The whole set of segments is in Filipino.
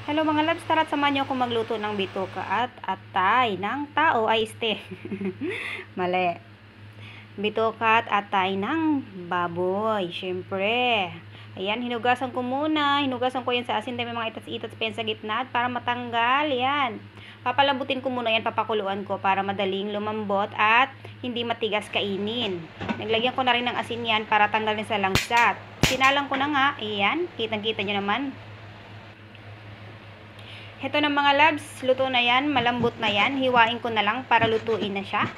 Hello mga loves, tara't samahan niyo ako magluto ng bituka at atay ng tao ay Mali. Bituka at atay ng baboy. Syempre. Ayan, hinugasan ko muna. Hinugasan ko yan sa asin. Dahil may mga itas-itas pa yan sa gitna para matanggal. Yan. Papalambutin ko muna yan, papakuluan ko para madaling lumambot at hindi matigas kainin. Naglagyan ko na rin ng asin yan para tanggalin sa langsat. Sinalang ko na nga. Ayan, kitang-kita nyo naman. Ito na mga loves, luto na yan, malambot na yan. Hiwain ko na lang para lutuin na siya.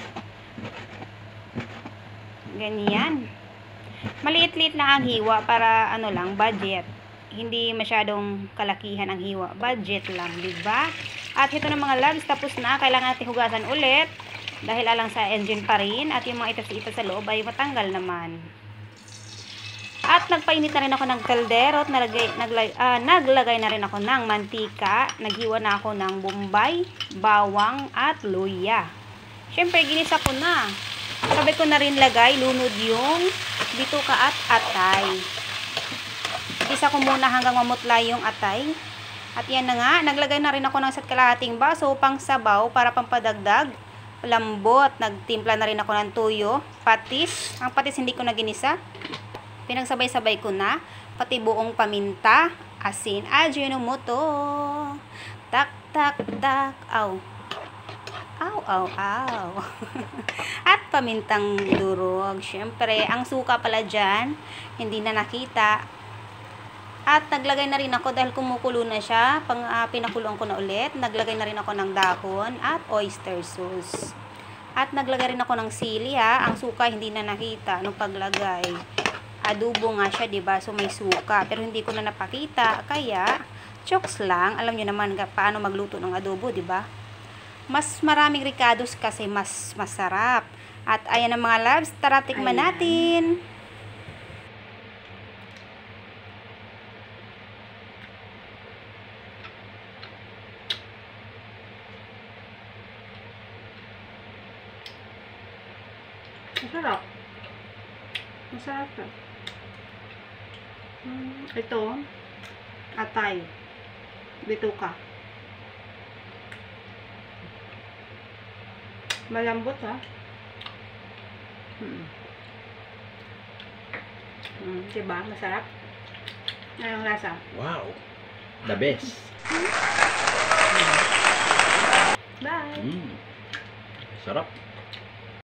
Ganyan. Maliit-liit lang ang hiwa para ano lang, budget. Hindi masyadong kalakihan ang hiwa. Budget lang, diba? At ito na mga loves, tapos na. Kailangan natin hugasan ulit. Dahil alang sa engine pa rin. At yung mga itas-itas sa loob ay matanggal naman. At nagpainit na rin ako ng kaldero at naglagay na rin ako ng mantika. Naghiwa na ako ng bombay, bawang at luya. Siyempre, ginisa ko na. Sabay ko na rin lagay, lunod yung bituka at atay. Gisa ko muna hanggang mamutla yung atay. At yan na nga, naglagay na rin ako ng isa't kalahating baso pang sabaw para pampadagdag. Lambot, nagtimpla na rin ako ng tuyo, patis. Ang patis hindi ko na ginisa. Pinagsabay-sabay ko na, pati buong paminta, asin, ajinomoto, tak, tak, tak, aw, aw, aw, aw, at pamintang durog. Syempre, ang suka pala dyan, hindi na nakita, at naglagay na rin ako dahil kumukulo na siya, pinakuloan ko na ulit, naglagay na rin ako ng dahon at oyster sauce. At naglagay rin ako ng sili ha, ang suka hindi na nakita nung paglagay. Adobo nga siya, 'di ba? So may suka, pero hindi ko na napakita, kaya chokes lang. Alam niyo naman paano magluto ng adobo, 'di ba? Mas maraming ricados kasi mas masarap. At ayan ang mga loves, tara tikman natin. Masarap. Masarap to. Ito, atay, bituka. Malambot ha. Diba? Masarap. Anong lasa? Wow! The best! Bye! Sarap!